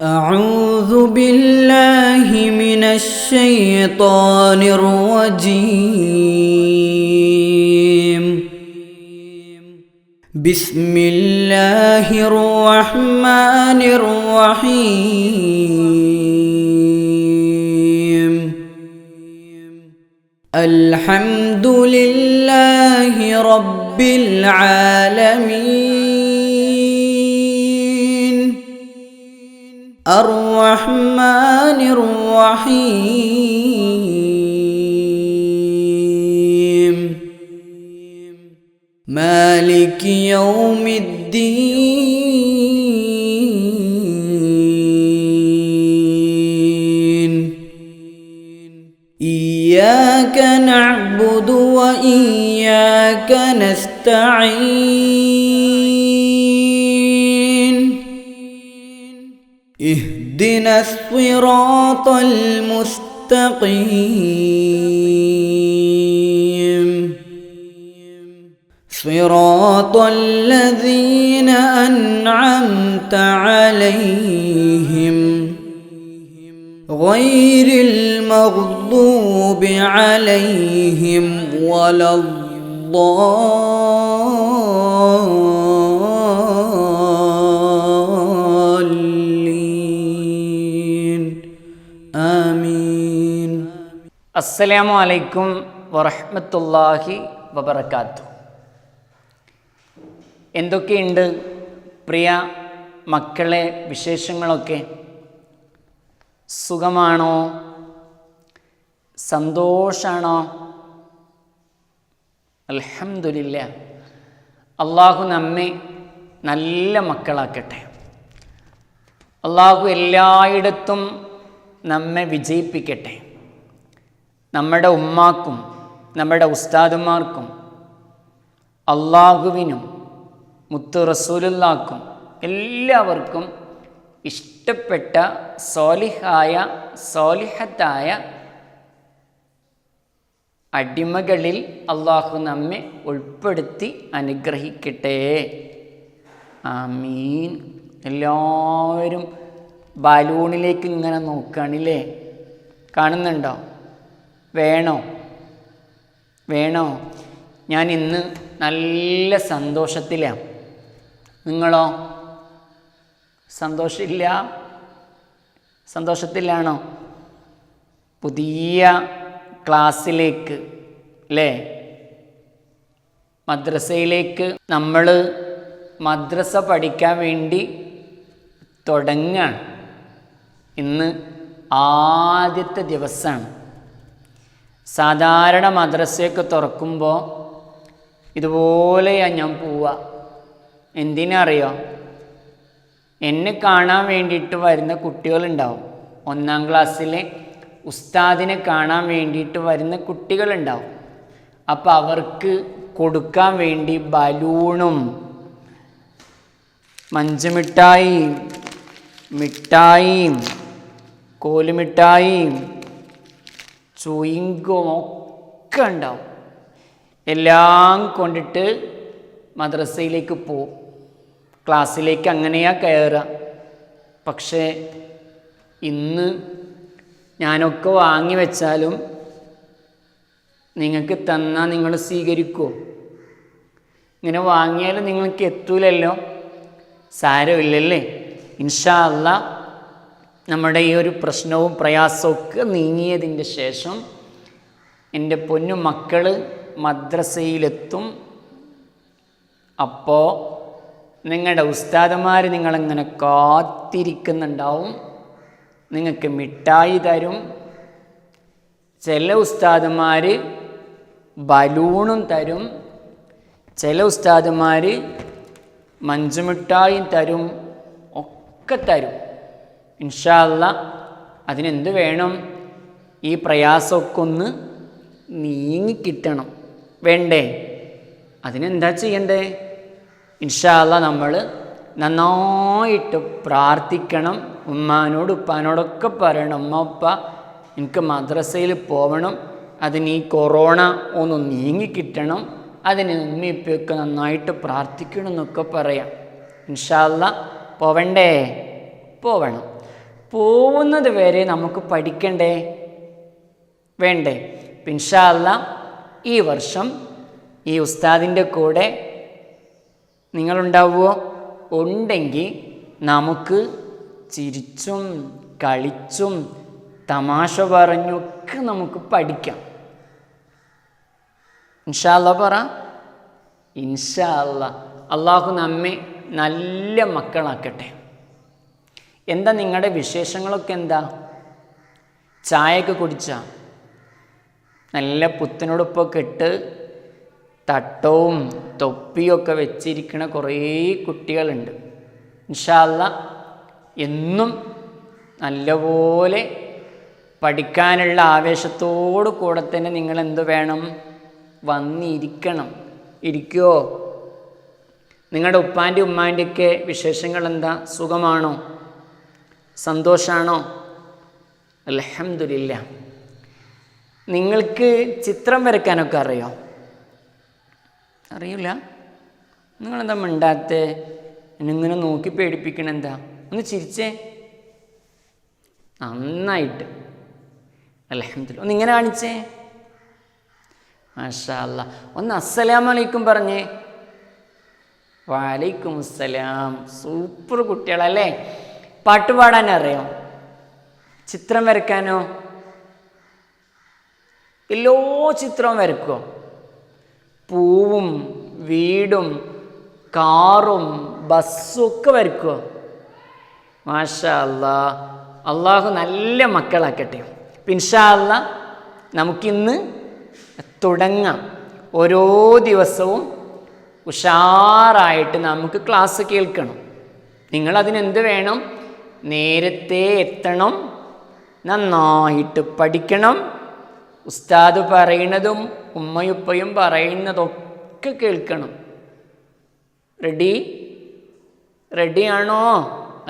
أعوذ بالله من الشيطان الرجيم. بسم الله الرحمن الرحيم. الحمد لله رب العالمين. الرحمن الرحيم. مالك يوم الدين. إياك نعبد وإياك نستعين. اهدنا الصراط المستقيم. صراط الذين أنعمت عليهم غير المغضوب عليهم ولا الضالين. آمين. السلام عليكم ورحمة الله وبركاته. എന്തൊക്കെയുണ്ട് പ്രിയ മക്കളെ, വിശേഷങ്ങളൊക്കെ? സുഖമാണോ? സന്തോഷാണോ? അൽഹംദുലില്ലാ. അള്ളാഹു നമ്മെ നല്ല മക്കളാക്കട്ടെ. അള്ളാഹു എല്ലായിടത്തും നമ്മെ വിജയിപ്പിക്കട്ടെ. നമ്മുടെ ഉമ്മാക്കും നമ്മുടെ ഉസ്താദുമാർക്കും അള്ളാഹുവിനും മുത്തു റസൂലുള്ളാഹിക്കും എല്ലാവർക്കും ഇഷ്ടപ്പെട്ട സ്വാലിഹത്തായ അടിമകളിൽ അള്ളാഹു നമ്മെ ഉൾപ്പെടുത്തി അനുഗ്രഹിക്കട്ടെ. ആമീൻ. എല്ലാവരും ബലൂണിലേക്ക് ഇങ്ങനെ നോക്കുകയാണില്ലേ? കാണുന്നുണ്ടോ? വേണോ? ഞാൻ ഇന്ന് നല്ല സന്തോഷത്തിലാണ്. നിങ്ങളോ? സന്തോഷത്തിലാണോ? പുതിയ ക്ലാസ്സിലേക്ക് അല്ലേ, മദ്രസയിലേക്ക് നമ്മൾ മദ്രസ പഠിക്കാൻ വേണ്ടി തുടങ്ങാണ്. ഇന്ന് ആദ്യത്തെ ദിവസമാണ്. സാധാരണ മദ്രസയൊക്കെ തുറക്കുമ്പോൾ ഇതുപോലെയാണ് ഞാൻ പോവുക. എന്തിനറിയോ? എന്നെ കാണാൻ വേണ്ടിയിട്ട് വരുന്ന കുട്ടികളുണ്ടാവും. 1-ാം ക്ലാസ്സിലെ ഉസ്താദിനെ കാണാൻ വേണ്ടിയിട്ട് വരുന്ന കുട്ടികളുണ്ടാവും. അപ്പോൾ അവർക്ക് കൊടുക്കാൻ വേണ്ടി ബലൂണും മഞ്ചുമിഠായിയും മിഠായിയും കോലുമിഠായിയും ചുയിങ്കും ഒക്കെ ഉണ്ടാവും. എല്ലാം കൊണ്ടിട്ട് മദ്രസയിലേക്ക് പോവും. ക്ലാസ്സിലേക്ക് അങ്ങനെയാണ് കയറുക. പക്ഷേ ഇന്ന് ഞാനൊക്കെ വാങ്ങി വെച്ചാലും നിങ്ങൾക്ക് തന്നാൽ നിങ്ങൾ സ്വീകരിക്കുമോ? ഇങ്ങനെ വാങ്ങിയാലും നിങ്ങൾക്ക് എത്തൂലല്ലോ. സാരമില്ലല്ലേ. ഇൻഷാ അല്ലാ നമ്മുടെ ഈ ഒരു പ്രശ്നവും പ്രയാസമൊക്കെ നീങ്ങിയതിൻ്റെ ശേഷം എൻ്റെ പൊന്നു മക്കൾ മദ്രസയിലെത്തും. അപ്പോൾ നിങ്ങളുടെ ഉസ്താദന്മാർ നിങ്ങളിങ്ങനെ കാത്തിരിക്കുന്നുണ്ടാവും. നിങ്ങൾക്ക് മിഠായി തരും. ചില ഉസ്താദന്മാർ ബലൂണും തരും. ചില ഉസ്താദന്മാർ മഞ്ചുമിഠായും തരും. ഒക്കെ തരും. ഇൻഷാ അല്ലാ അതിനെന്ത് വേണം? ഈ പ്രയാസമൊക്കെ ഒന്ന് നീങ്ങിക്കിട്ടണം. വേണ്ടേ? അതിനെന്താ ചെയ്യണ്ടേ? ഇൻഷാ അല്ലാ നമ്മൾ നന്നായിട്ട് പ്രാർത്ഥിക്കണം. ഉമ്മാനോട് ഉപ്പാനോടൊക്കെ പറയണം, ഉമ്മ ഉപ്പ എനിക്ക് മദ്രസയിൽ പോകണം, അതിന് ഈ കൊറോണ ഒന്ന് നീങ്ങിക്കിട്ടണം, അതിന് ഉമ്മയിപ്പൊക്കെ നന്നായിട്ട് പ്രാർത്ഥിക്കണം എന്നൊക്കെ പറയാം. ഇൻഷാ അല്ലാ പോവണ്ടേ? പോവണം. പോകുന്നത് വരെ നമുക്ക് പഠിക്കണ്ടേ, വേണ്ടേ? ഇൻഷാ അല്ലാ ഈ വർഷം ഈ ഉസ്താദിൻ്റെ കൂടെ നിങ്ങളുണ്ടാവുമോ? ഉണ്ടെങ്കിൽ നമുക്ക് ചിരിച്ചും കളിച്ചും തമാശ പറഞ്ഞൊക്കെ നമുക്ക് പഠിക്കാം. ഇൻഷാ അല്ലാ പറ. ഇൻഷാ അല്ലാ. അള്ളാഹു നമ്മെ നല്ല മക്കളാക്കട്ടെ. എന്താ നിങ്ങളുടെ വിശേഷങ്ങളൊക്കെ? എന്താ, ചായയൊക്കെ കുടിച്ചാ? നല്ല പുത്തനുടുപ്പൊക്കെ ഇട്ട് തട്ടവും തൊപ്പിയൊക്കെ വെച്ചിരിക്കണ കുറേ കുട്ടികളുണ്ട്. ഇൻഷാ അല്ലാ എന്നും നല്ലപോലെ പഠിക്കാനുള്ള ആവേശത്തോടു കൂടെ തന്നെ നിങ്ങൾ എന്ത് വേണം? വന്നിരിക്കണം. ഇരിക്കുമോ? നിങ്ങളുടെ ഉപ്പാൻ്റെ ഉമ്മാൻ്റെയൊക്കെ വിശേഷങ്ങൾ എന്താ? സുഖമാണോ? സന്തോഷമാണോ? അൽഹംദുലില്ലാ. നിങ്ങൾക്ക് ചിത്രം വരയ്ക്കാനൊക്കെ അറിയോ? അറിയില്ല? നിങ്ങളെന്താ മിണ്ടാത്തെ? എന്നിങ്ങനെ നോക്കി പേടിപ്പിക്കണം. എന്താ? ഒന്ന് ചിരിച്ചേ. നന്നായിട്ട്. അൽഹംദുലില്ലാ. ഒന്ന് ഇങ്ങനെ കാണിച്ചേ. മാഷാ അല്ലാ. ഒന്ന് അസ്സലാമു അലൈക്കും പറഞ്ഞേ. വലൈക്കും അസ്സലാം. സൂപ്പർ കുട്ടികളല്ലേ. പാട്ട് പാടാൻ അറിയോ? ചിത്രം വരയ്ക്കാനോ? എല്ലാ ചിത്രവും വരയ്ക്കുമോ? പൂവും വീടും കാറും ബസ്സും ഒക്കെ വരയ്ക്കുമോ? മാഷാ അല്ലാ. അള്ളാഹു നല്ല മക്കളാക്കട്ടെ. ഇൻഷാ അല്ലാ നമുക്കിന്ന് തുടങ്ങാം. ഓരോ ദിവസവും ഉഷാറായിട്ട് നമുക്ക് ക്ലാസ് കേൾക്കണം. നിങ്ങളതിനെന്ത് വേണം? നേരത്തെ എത്തണം, നന്നായിട്ട് പഠിക്കണം, ഉസ്താദ് പറയുന്നതും ഉമ്മയുപ്പയും പറയുന്നതൊക്കെ കേൾക്കണം. റെഡിയാണോ?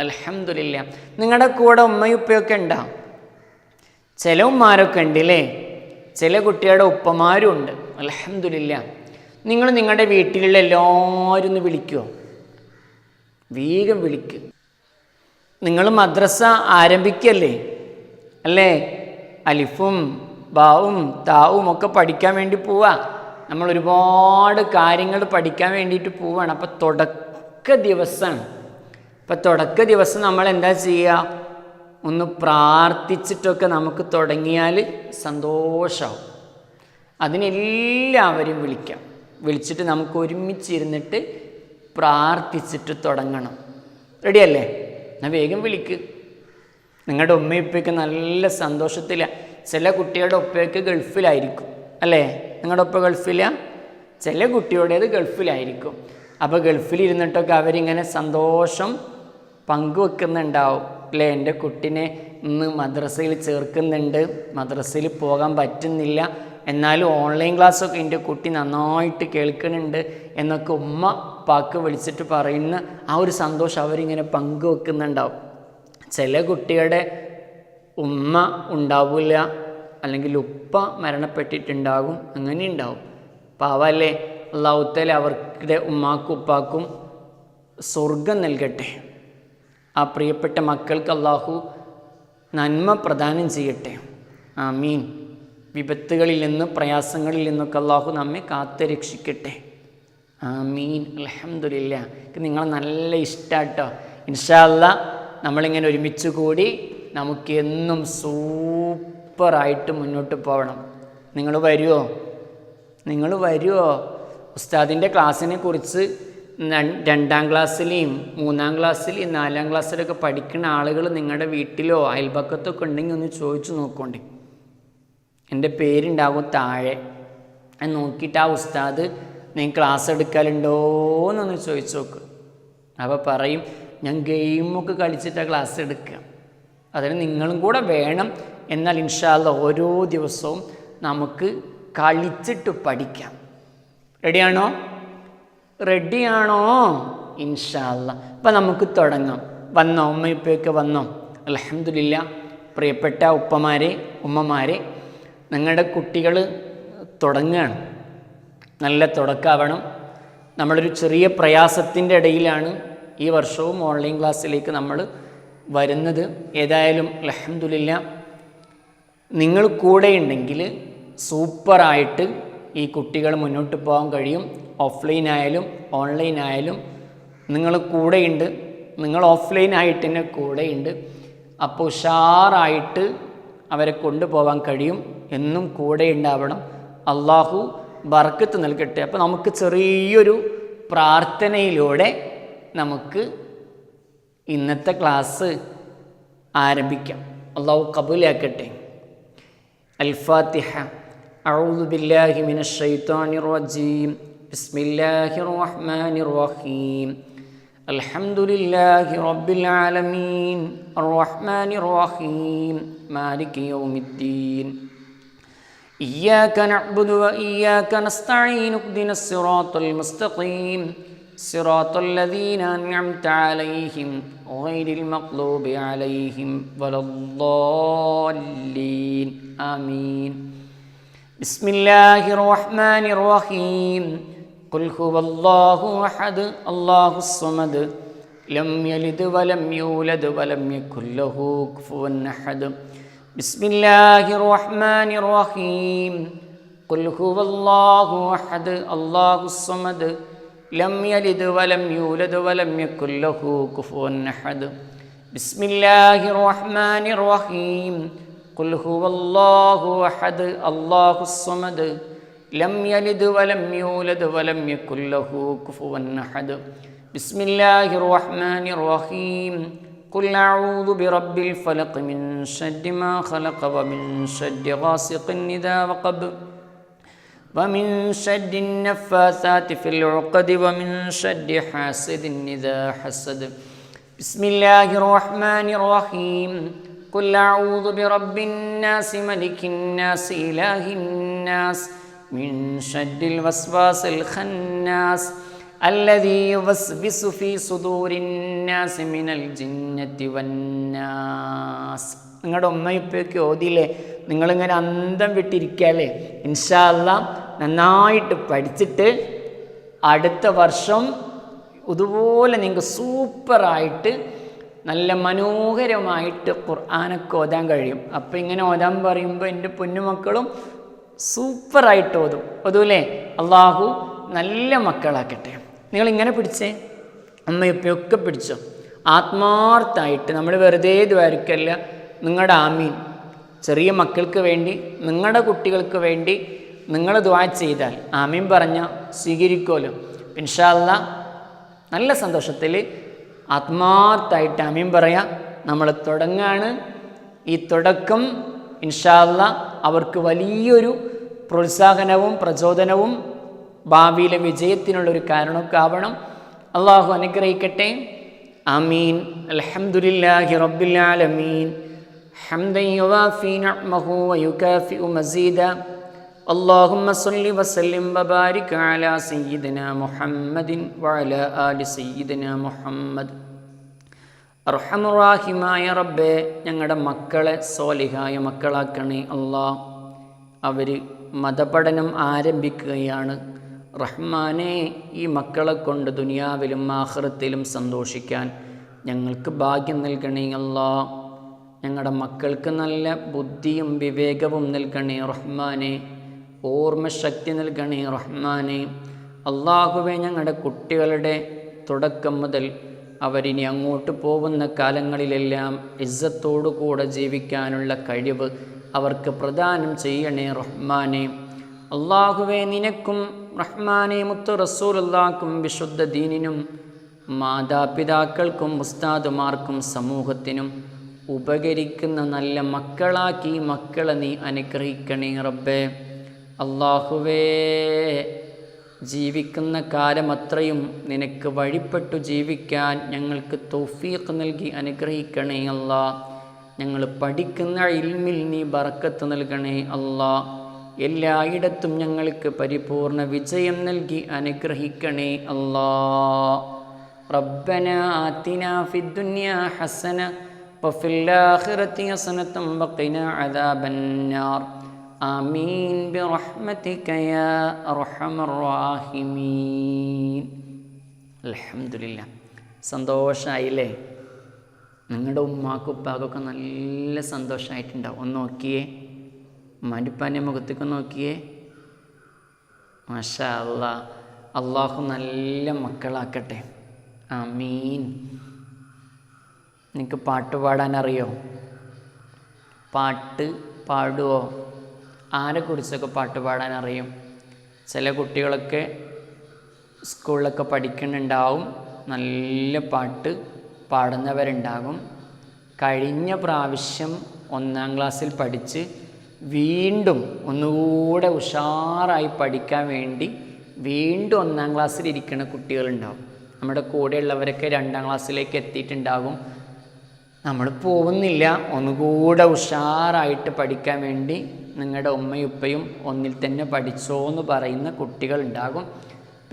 അൽഹംദുലില്ലാ. നിങ്ങളുടെ കൂടെ ഉമ്മയുപ്പയൊക്കെ ഉണ്ടോ? ചില ഉമ്മാരൊക്കെ ഉണ്ടല്ലേ, ചില കുട്ടികളുടെ ഉപ്പമാരും ഉണ്ട്. അൽഹംദുലില്ലാ. നിങ്ങൾ നിങ്ങളുടെ വീട്ടിലുള്ള എല്ലാവരും ഒന്ന് വിളിക്കുമോ? വേഗം വിളിക്കുക. നിങ്ങൾ മദ്രസ ആരംഭിക്കല്ലേ അല്ലേ? അലിഫും ബാവും താവും ഒക്കെ പഠിക്കാൻ വേണ്ടി പോവാ. നമ്മൾ ഒരുപാട് കാര്യങ്ങൾ പഠിക്കാൻ വേണ്ടിയിട്ട് പോവാണ്. അപ്പോൾ തുടക്ക ദിവസമാണ്. അപ്പം തുടക്ക ദിവസം നമ്മൾ എന്താ ചെയ്യുക? ഒന്ന് പ്രാർത്ഥിച്ചിട്ടൊക്കെ നമുക്ക് തുടങ്ങിയാൽ സന്തോഷമാവും. അതിനെല്ലാവരും വിളിക്കാം. വിളിച്ചിട്ട് നമുക്ക് ഒരുമിച്ചിരുന്നിട്ട് പ്രാർത്ഥിച്ചിട്ട് തുടങ്ങണം. റെഡിയല്ലേ? എന്നാൽ വേഗം വിളിക്ക്. നിങ്ങളുടെ ഉമ്മയുപ്പയൊക്കെ നല്ല സന്തോഷത്തിലാണ്. ചില കുട്ടികളുടെ ഉപ്പയൊക്കെ ഗൾഫിലായിരിക്കും അല്ലേ? നിങ്ങളുടെ ഉപ്പ ഗൾഫിലാണ്, ചില കുട്ടിയുടേത് ഗൾഫിലായിരിക്കും. അപ്പോൾ ഗൾഫിലിരുന്നിട്ടൊക്കെ അവരിങ്ങനെ സന്തോഷം പങ്കുവെക്കുന്നുണ്ടാവും അല്ലേ? എൻ്റെ കുട്ടീനെ ഇന്ന് മദ്രസയിൽ ചേർക്കുന്നുണ്ട്, മദ്രസയിൽ പോകാൻ പറ്റുന്നില്ല, എന്നാലും ഓൺലൈൻ ക്ലാസ്സൊക്കെ എൻ്റെ കുട്ടി നന്നായിട്ട് കേൾക്കുന്നുണ്ട് എന്നൊക്കെ ഉമ്മ പാക്ക് വിളിച്ചിട്ട് പറയുന്ന ആ ഒരു സന്തോഷം അവരിങ്ങനെ പങ്കുവെക്കുന്നുണ്ടാവും. ചില കുട്ടികളുടെ ഉമ്മ ഉണ്ടാവില്ല, അല്ലെങ്കിൽ ഉപ്പ മരണപ്പെട്ടിട്ടുണ്ടാകും, അങ്ങനെ ഉണ്ടാവും. പാവല്ലേ? അല്ലാഹു തആല അവരുടെ ഉമ്മാക്കും ഉപ്പാക്കും സ്വർഗം നൽകട്ടെ. ആ പ്രിയപ്പെട്ട മക്കൾക്ക് അല്ലാഹു നന്മ പ്രദാനം ചെയ്യട്ടെ. ആമീൻ. വിപത്തുകളിൽ നിന്ന്, പ്രയാസങ്ങളിൽ നിന്നൊക്കെ അല്ലാഹു നമ്മെ കാത്ത് രക്ഷിക്കട്ടെ. ആമീൻ. അൽഹംദുലില്ലാ. നിങ്ങളെ നല്ല ഇഷ്ടാട്ടോ. ഇൻഷാ അല്ലാ നമ്മളിങ്ങനെ ഒരുമിച്ച് കൂടി നമുക്ക് എന്നും സൂപ്പറായിട്ട് മുന്നോട്ട് പോകണം. നിങ്ങൾ വരുമോ? ഉസ്താദിൻ്റെ ക്ലാസ്സിനെ കുറിച്ച് 2ാം ക്ലാസ്സിലെയും 3ാം ക്ലാസ്സിലെയും 4ാം ക്ലാസ്സിലൊക്കെ പഠിക്കുന്ന ആളുകൾ നിങ്ങളുടെ വീട്ടിലോ അയൽപക്കത്തൊക്കെ ഉണ്ടെങ്കിൽ ഒന്ന് ചോദിച്ചു നോക്കണ്ടേ. എൻ്റെ പേരുണ്ടാകും താഴെ. അത് നോക്കിയിട്ട് ആ ഉസ്താദ് നീ ക്ലാസ് എടുക്കലുണ്ടോ എന്നൊന്ന് ചോദിച്ചു നോക്ക്. അപ്പോൾ പറയും ഞാൻ ഗെയിമൊക്കെ കളിച്ചിട്ടാണ് ക്ലാസ് എടുക്കുക. അതിന് നിങ്ങളും കൂടെ വേണം. എന്നാൽ ഇൻഷാ അല്ലാ ഓരോ ദിവസവും നമുക്ക് കളിച്ചിട്ട് പഠിക്കാം. റെഡിയാണോ? ഇൻഷാ അല്ലാ. അപ്പം നമുക്ക് തുടങ്ങാം. വന്നോ? ഉമ്മയുപ്പയൊക്കെ വന്നോ? അൽഹംദുലില്ലാ. പ്രിയപ്പെട്ട ഉപ്പമാരെ, ഉമ്മമാരെ, നിങ്ങളുടെ കുട്ടികൾ തുടങ്ങുകയാണ്. നല്ല തുടക്കമാവണം. നമ്മളൊരു ചെറിയ പ്രയാസത്തിൻ്റെ ഇടയിലാണ് ഈ വർഷവും ഓൺലൈൻ ക്ലാസ്സിലേക്ക് നമ്മൾ വരുന്നത്. ഏതായാലും അൽഹംദുലില്ലാ നിങ്ങൾ കൂടെയുണ്ടെങ്കിൽ സൂപ്പറായിട്ട് ഈ കുട്ടികൾ മുന്നോട്ട് പോകാൻ കഴിയും. ഓഫ്ലൈൻ ആയാലും ഓൺലൈൻ ആയാലും നിങ്ങൾ കൂടെയുണ്ട്, നിങ്ങൾ ഓഫ്ലൈനായിട്ട് തന്നെ കൂടെയുണ്ട്. അപ്പോൾ ഉഷാറായിട്ട് അവരെ കൊണ്ടുപോകാൻ കഴിയും. എന്നും കൂടെ ഉണ്ടാവണം. അള്ളാഹു ബർക്കത്ത് നൽകട്ടെ. അപ്പോൾ നമുക്ക് ചെറിയൊരു പ്രാർത്ഥനയിലൂടെ നമുക്ക് ഇന്നത്തെ ക്ലാസ് ആരംഭിക്കാം. അള്ളാഹു കബൂലാക്കട്ടെ. അൽ-ഫാത്തിഹ. അഊദു ബില്ലാഹി മിനശ് ശൈത്വാനിർ റജീം. ബിസ്മില്ലാഹിർ റഹ്മാനിർ റഹീം. അൽഹംദുലില്ലാഹി റബ്ബിൽ ആലമീൻ അർറഹ്മാനിർ റഹീം മാലികി യൗമിദ്ദീൻ. ഇയ്യാക നഅ്ബുദു വ ഇയ്യാക നസ്തഈൻ. ഇഹ്ദിനസ് സിറാത്തൽ മുസ്തഖീം സിറാത്തൽ ലദീന അൻഅംത അലൈഹിം ഗൈറിൽ മഗ്ദൂബി അലൈഹിം വലദ്ദാല്ലീൻ. ആമീൻ. ബിസ്മില്ലാഹിർ റഹ്മാനിർ റഹീം. ഖുൽ ഹുവല്ലാഹു അഹദ് അല്ലാഹുസ് സമദ് ലം യലിദ് വലം യൂലദ് വലം യകുൽ ലഹു കുഫുവൻ അഹദ്. ബിസ്മില്ലാഹിർ റഹ്മാനിർ റഹീം. ഖുൽ ഹുവല്ലാഹു അഹദ് അല്ലാഹുസ് സമദ് ലം യലിദ് വലം യൂലദ് വലം യകുൽ ലഹു കുഫുവൻ അഹദ്. ബിസ്മില്ലാഹിർ റഹ്മാനിർ റഹീം. ഖുൽ ഹുവല്ലാഹു അഹദ് അല്ലാഹുസ് സമദ് ലം യലിദ് വലം യൂലദ് വലം യകുൽ ലഹു കുഫുവൻ അഹദ്. ബിസ്മില്ലാഹിർ റഹ്മാനിർ റഹീം. ഖുൽ അഊദു ബിറബ്ബിൽ ഫലഖ് മിൻ ശർരി മാ ഖലഖ വമിൻ ശർരി ഗാസിഖിൻ ഇദാ വഖബ് വമിൻ ശർരി നഫ്ഫാസാതി ഫിൽ ഉഖദ് വമിൻ ശർരി ഹാസിദിൻ ഇദാ ഹസദ്. ബിസ്മില്ലാഹിർ റഹ്മാനിർ റഹീം. ഖുൽ അഊദു ബിറബ്ബിൻ നാസ് മലിക്കിൻ നാസ് ഇലാഹിൻ നാസ് മിൻ ശർരിൽ വസ്വാസിൽ ഖന്നാസ് അല്ലദീ യുവസ്വിസു ഫീ സുദൂരിൻ നാസ് മിനൽ ജിന്നത്തി വന്നാസ്. നിങ്ങളുടെ ഉമ്മയുപ്പയൊക്കെ ഓതിയില്ലേ? നിങ്ങളിങ്ങനെ അന്തം വിട്ടിരിക്കുകയല്ലേ? ഇൻഷാ അല്ലാഹ് നന്നായിട്ട് പഠിച്ചിട്ട് അടുത്ത വർഷം ഇതുപോലെ നിങ്ങൾക്ക് സൂപ്പറായിട്ട് നല്ല മനോഹരമായിട്ട് ഖുർആനൊക്കെ ഓതാൻ കഴിയും. അപ്പോൾ ഇങ്ങനെ ഓതാൻ പറയുമ്പോൾ എൻ്റെ പൊന്നുമക്കളും സൂപ്പറായിട്ട് ഓതൂല്ലേ? അള്ളാഹു നല്ല മക്കളാക്കട്ടെ. നിങ്ങളിങ്ങനെ പിടിച്ചേ, അമ്മയപ്പൊക്കെ പിടിച്ചോ. ആത്മാർത്ഥമായിട്ട് നമ്മൾ വെറുതെ ദ്വാരക്കല്ല. നിങ്ങളുടെ ആമീൻ ചെറിയ മക്കൾക്ക് വേണ്ടി, നിങ്ങളുടെ കുട്ടികൾക്ക് വേണ്ടി നിങ്ങൾ ദുആ ചെയ്താൽ ആമീൻ പറഞ്ഞാൽ സ്വീകരിക്കുമല്ലോ. ഇൻഷാ അല്ലാഹ് നല്ല സന്തോഷത്തിൽ ആത്മാർത്ഥമായിട്ട് ആമീൻ പറയാം. നമ്മൾ തുടങ്ങാണ്. ഈ തുടക്കം ഇൻഷാ അല്ലാഹ് അവർക്ക് വലിയൊരു പ്രോത്സാഹനവും പ്രചോദനവും ഭാവിയിലെ വിജയത്തിനുള്ളൊരു കാരണമൊക്കെ ആവണം. അള്ളാഹു അനുഗ്രഹിക്കട്ടെ. ആമീൻ. അൽഹംദുലില്ലാഹി റബ്ബിൽ ആലമീൻ ഹംദൻ യുവാഫി നിഅമഹു വയുകാഫിഉ മസീദ. അല്ലാഹുമ്മ സ്വല്ലി വസല്ലിം വബാരിക് അലാ സയ്യിദിനാ മുഹമ്മദിൻ വഅലാ ആലി സയ്യിദിനാ മുഹമ്മദ്. അർഹമുർ റഹീമായ റബ്ബേ, ഞങ്ങളുടെ മക്കളെ സ്വാലിഹായ മക്കളാക്കണേ അല്ലാഹ്. അവർ മതപഠനം ആരംഭിക്കുകയാണ്. റഹ്മാനെ, ഈ മക്കളെ കൊണ്ട് ദുനിയാവിലും ആഖിറത്തിലും സന്തോഷിക്കാൻ ഞങ്ങൾക്ക് ഭാഗ്യം നൽകണേ അല്ലാഹ്. ഞങ്ങളുടെ മക്കൾക്ക് നല്ല ബുദ്ധിയും വിവേകവും നൽകണേ റഹ്മാനെ. ഓർമ്മശക്തി നൽകണേ റഹ്മാനെ. അള്ളാഹുവേ, ഞങ്ങളുടെ കുട്ടികളുടെ തുടക്കം മുതൽ അവരിനി അങ്ങോട്ട് പോകുന്ന കാലങ്ങളിലെല്ലാം ഇസ്സത്തോടുകൂടെ ജീവിക്കാനുള്ള കഴിവ് അവർക്ക് പ്രദാനം ചെയ്യണേ റഹ്മാനെ. അള്ളാഹുവേ, നിനക്കും റഹ്മാനെ മുത്ത് റസൂലുള്ളാഹിക്കും വിശുദ്ധ ദീനിനും മാതാപിതാക്കൾക്കും ഉസ്താദുമാർക്കും സമൂഹത്തിനും ഉപകരിക്കുന്ന നല്ല മക്കളാക്കി മക്കളെ നീ അനുഗ്രഹിക്കണേ റബ്ബേ. അള്ളാഹുവേ, ജീവിക്കുന്ന കാലം അത്രയും നിനക്ക് വഴിപ്പെട്ടു ജീവിക്കാൻ ഞങ്ങൾക്ക് തൗഫീഖ് നൽകി അനുഗ്രഹിക്കണേ അല്ലാഹ്. ഞങ്ങൾ പഠിക്കുന്ന ഇൽമിൽ നീ ബറക്കത്ത് നൽകണേ അല്ലാഹ്. എല്ലായിടത്തും ഞങ്ങൾക്ക് പരിപൂർണ വിജയം നൽകി അനുഗ്രഹിക്കണേ അല്ലാഹ്. റബ്ബനാ ആതിനാ ഫിദ്ദുനിയാ ഹസന വഫിൽ ആഖിറതി ഹസനതൻ വഖിനാ അദാബന്നാർ. ആമീൻ ബിറഹ്മതിക യാ അർഹമർ റഹീമീൻ. അൽഹംദുലില്ലാ. സന്തോഷമായില്ലേ? നിങ്ങളുടെ ഉമ്മാക്കും ഉപ്പാക്കൊക്കെ നല്ല സന്തോഷമായിട്ടുണ്ടാവും. ഒന്ന് നോക്കിയേ, ഉമ്മാൻ്റെ ഉപ്പാൻ്റെ മുഖത്തേക്ക് നോക്കിയേ. മാഷാ അല്ലാ, അള്ളാഹു നല്ല മക്കളാക്കട്ടെ. ആമീൻ. നിങ്ങൾക്ക് പാട്ട് പാടാൻ അറിയോ? പാട്ട് പാടുമോ? ആരെക്കുറിച്ചൊക്കെ പാട്ട് പാടാൻ അറിയും? ചില കുട്ടികളൊക്കെ സ്കൂളിലൊക്കെ പഠിക്കുന്നുണ്ടാവും, നല്ല പാട്ട് പാടുന്നവരുണ്ടാകും. കഴിഞ്ഞ പ്രാവശ്യം 1-ാം ക്ലാസ്സിൽ പഠിച്ച് വീണ്ടും ഒന്നുകൂടെ ഉഷാറായി പഠിക്കാൻ വേണ്ടി വീണ്ടും 1-ാം ക്ലാസ്സിൽ ഇരിക്കുന്ന കുട്ടികളുണ്ടാവും. നമ്മുടെ കൂടെയുള്ളവരൊക്കെ 2-ാം ക്ലാസ്സിലേക്ക് എത്തിയിട്ടുണ്ടാകും. നമ്മൾ പോകുന്നില്ല, ഒന്നുകൂടെ ഉഷാറായിട്ട് പഠിക്കാൻ വേണ്ടി നിങ്ങളുടെ ഉമ്മയും ഉപ്പയും ഒന്നിൽ തന്നെ പഠിച്ചോ എന്ന് പറയുന്ന കുട്ടികളുണ്ടാകും.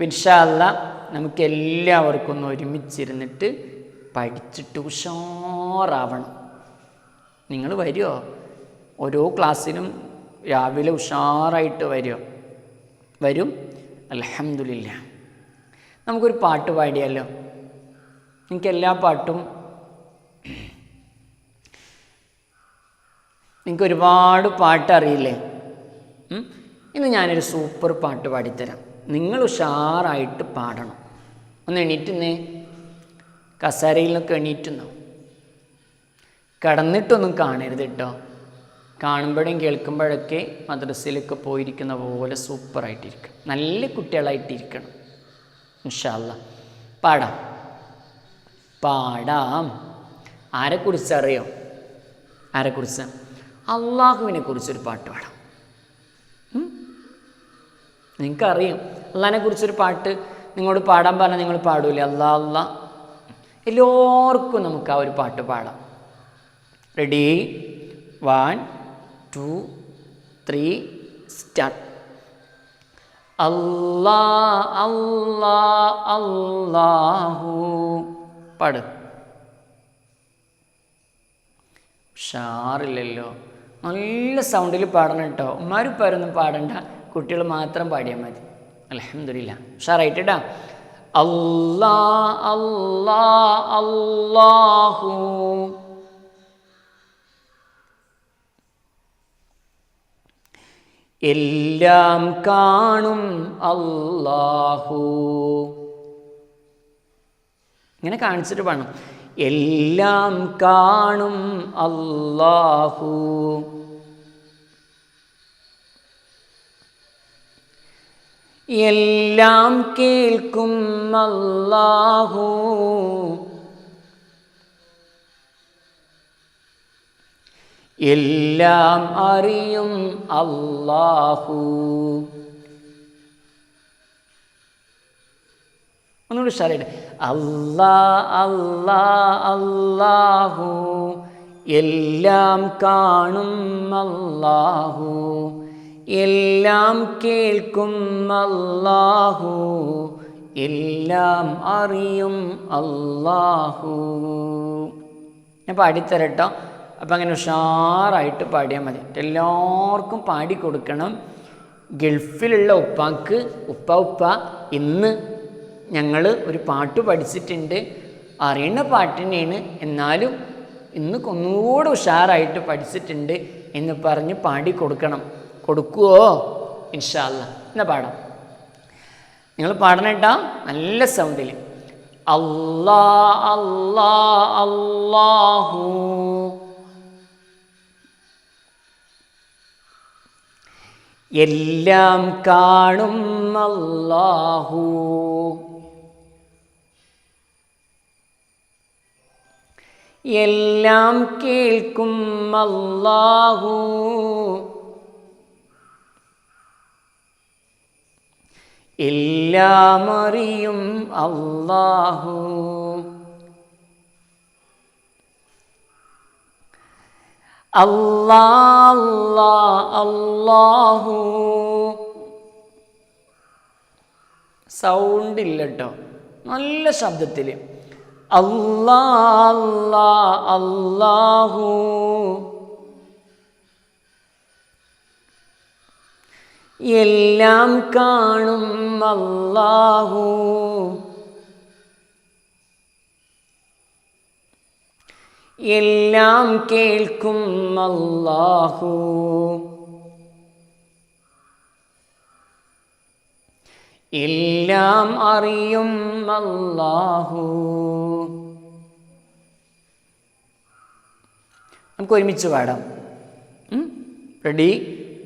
ഇൻഷാ അല്ലാഹ് നമുക്കെല്ലാവർക്കും ഒന്ന് ഒരുമിച്ചിരുന്നിട്ട് പഠിച്ചിട്ട് ഉഷാറാവണം. നിങ്ങൾ വരുമോ? ഓരോ ക്ലാസ്സിനും രാവിലെ ഉഷാറായിട്ട് വരുമോ? വരും. അൽഹംദുലില്ലാ. നമുക്കൊരു പാട്ട് പാടിയാലോ? നിങ്ങൾക്ക് എല്ലാ പാട്ടും, നിങ്ങൾക്ക് ഒരുപാട് പാട്ട് അറിയില്ലേ? ഇന്ന് ഞാനൊരു സൂപ്പർ പാട്ട് പാടിത്തരാം. നിങ്ങൾ ഉഷാറായിട്ട് പാടണം. ഒന്ന് എണീറ്റുന്നേ, കസേരയിൽ നിന്നൊക്കെ എണീറ്റുന്നോ. കിടന്നിട്ടൊന്നും കാണരുത് കേട്ടോ. കാണുമ്പോഴും കേൾക്കുമ്പോഴൊക്കെ മദ്രസയിലൊക്കെ പോയിരിക്കുന്ന പോലെ സൂപ്പറായിട്ടിരിക്കണം. നല്ല കുട്ടികളായിട്ടിരിക്കണം. ഇൻഷാ അല്ലാഹ് പാടാം. പാടാം. ആരെക്കുറിച്ചറിയോ? ആരെക്കുറിച്ച്? അള്ളാഹുവിനെ കുറിച്ചൊരു പാട്ട് പാടാം. നിങ്ങൾക്കറിയും അള്ളാഹിനെ കുറിച്ചൊരു പാട്ട് നിങ്ങളോട് പാടാൻ പറഞ്ഞാൽ നിങ്ങൾ പാടൂലേ? അല്ലാ അല്ലാ. എല്ലാവർക്കും നമുക്ക് ആ ഒരു പാട്ട് പാടാം. റെഡി? 1 2 3 സ്റ്റാർട്ട്. അല്ലാ അല്ലാ അല്ലാഹു. പാട്. ഉഷാറില്ലല്ലോ. നല്ല സൗണ്ടിൽ പാടണം കേട്ടോ. ഉമ്മാരുപ്പാരൊന്നും പാടണ്ട, കുട്ടികൾ മാത്രം പാടിയാൽ മതി. അൽഹംദുലില്ലാ. ഉഷാറായിട്ടാ. അല്ലാ അല്ലാ അല്ലാഹു. എല്ലാം കാണും അല്ലാഹു. ഇങ്ങനെ കാണിച്ചിട്ട് പാടണം. എല്ലാം കാണും അല്ലാഹു. എല്ലാം കേൾക്കും അല്ലാഹു. എല്ലാം അറിയും അല്ലാഹു. ഒന്നുകൂടി ഉഷാറായിട്ട്. അല്ലാ അല്ലാ അല്ലാഹു. എല്ലാം കാണും അല്ലാഹു. എല്ലാം കേൾക്കും അല്ലാഹു. എല്ലാം അറിയും അല്ലാഹു. ഞാൻ പാടിത്തരട്ടോ. അപ്പം അങ്ങനെ ഉഷാറായിട്ട് പാടിയാൽ മതി. എല്ലാവർക്കും പാടിക്കൊടുക്കണം. ഗൾഫിലുള്ള ഉപ്പാക്ക് ഉപ്പ ഇന്ന് ഞങ്ങൾ ഒരു പാട്ട് പഠിച്ചിട്ടുണ്ട്, അറിയുന്ന പാട്ട് തന്നെയാണ്, എന്നാലും ഇന്ന് ഒന്നുകൂടെ ഉഷാറായിട്ട് പഠിച്ചിട്ടുണ്ട് എന്ന് പറഞ്ഞ് പാടിക്കൊടുക്കണം. കൊടുക്കുവോ? ഇൻഷാ അല്ലാ. എന്നാ പാടാം. നിങ്ങൾ പാടണേട്ടാ നല്ല സൗണ്ടിൽ. അല്ലാ അല്ലാ അല്ലാഹു. എല്ലാം കാണും അല്ലാഹു. എല്ലാം കേൾക്കും അല്ലാഹു. എല്ലാം അറിയും അല്ലാഹു. അല്ലാ അല്ലാ അല്ലാഹു. സൗണ്ട് ഇല്ല കേട്ടോ, നല്ല ശബ്ദത്തിൽ. അല്ലാ അല്ലാ അല്ലാഹു. എല്ലാം കാണും അല്ലാഹു. എല്ലാം കേൾക്കും അല്ലാഹു. എല്ലാം അറിയും അല്ലാഹു. നമുക്ക് ഒരുമിച്ച് പാടാം. റെഡി?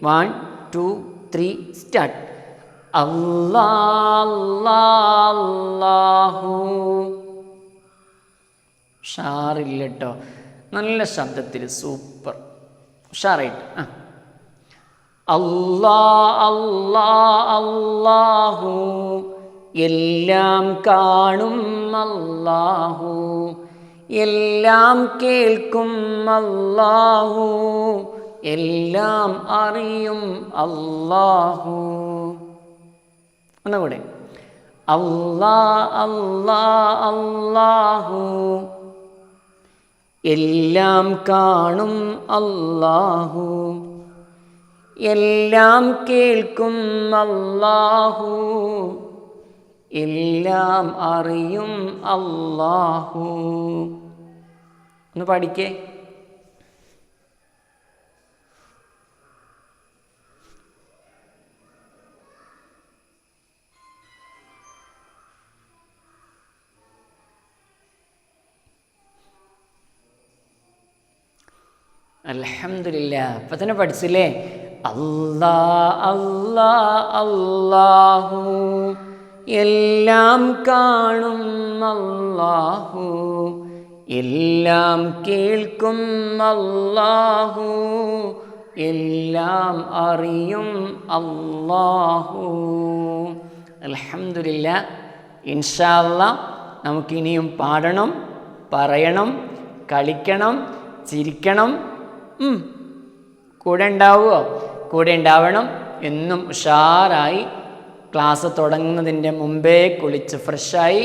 1 2 3 സ്റ്റാർട്ട്. അല്ലാഹു. ഉഷാറില്ല കേട്ടോ, നല്ല ശബ്ദത്തിൽ സൂപ്പർ ഉഷാറായിട്ട്. അല്ലാഹു. എല്ലാം കാണും അല്ലാഹു. എല്ലാം കേൾക്കും അല്ലാഹു. എല്ലാം അറിയും അല്ലാഹു. ഒന്നുകൂടെ. അല്ലാഹു. എല്ലാം കാണും അല്ലാഹു. എല്ലാം കേൾക്കും അല്ലാഹു. എല്ലാം അറിയും അല്ലാഹു. ഒന്ന് പഠിക്കേ. അൽഹംദുലില്ലാ. അപ്പം തന്നെ പഠിച്ചില്ലേ? അല്ലാഹു. എല്ലാം കാണും അല്ലാഹു. എല്ലാം കേൾക്കും അല്ലാഹു. എല്ലാം അറിയും അല്ലാഹു. അൽഹംദുലില്ലാ. ഇൻഷാ അല്ലാഹ് നമുക്കിനിയും പാടണം, പറയണം, കളിക്കണം, ചിരിക്കണം. കൂടെ ഉണ്ടാവുമോ? കൂടെ ഉണ്ടാവണം. എന്നും ഉഷാറായി ക്ലാസ് തുടങ്ങുന്നതിൻ്റെ മുമ്പേ കുളിച്ച് ഫ്രഷായി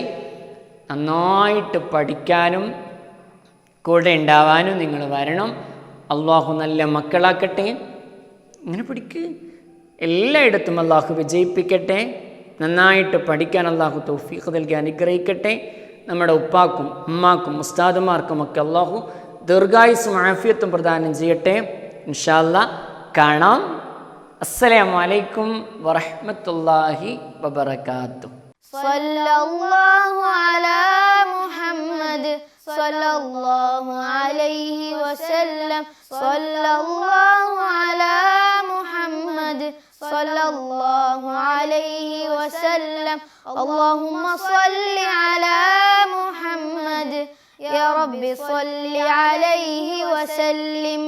നന്നായിട്ട് പഠിക്കാനും കൂടെ ഉണ്ടാവാനും നിങ്ങൾ വരണം. അള്ളാഹു നല്ല മക്കളാക്കട്ടെ. ഇങ്ങനെ പഠിക്ക്. എല്ലായിടത്തും അള്ളാഹു വിജയിപ്പിക്കട്ടെ. നന്നായിട്ട് പഠിക്കാൻ അള്ളാഹു തൗഫീഖ് നൽകി അനുഗ്രഹിക്കട്ടെ. നമ്മുടെ ഉപ്പാക്കും ഉമ്മാക്കും ഉസ്താദുമാർക്കുമൊക്കെ അള്ളാഹു ദീർഘായുസ്സും ആഫിയത്തും പ്രദാനം ചെയ്യട്ടെ. ഇൻഷാ അല്ലാഹ് കാണാം. അസ്സലാമു അലൈക്കും വറഹ്മത്തുള്ളാഹി വബറകാതുഹു. സല്ലല്ലാഹു അലാ മുഹമ്മദ് സല്ലല്ലാഹു അലൈഹി വസല്ലം. സല്ലല്ലാഹു അലാ മുഹമ്മദ് സല്ലല്ലാഹു അലൈഹി വസല്ലം. അല്ലാഹുമ്മ സ്വല്ലി അലാ മുഹമ്മദ് യാ റബ്ബി സ്വല്ലി അലൈഹി വസല്ലിം.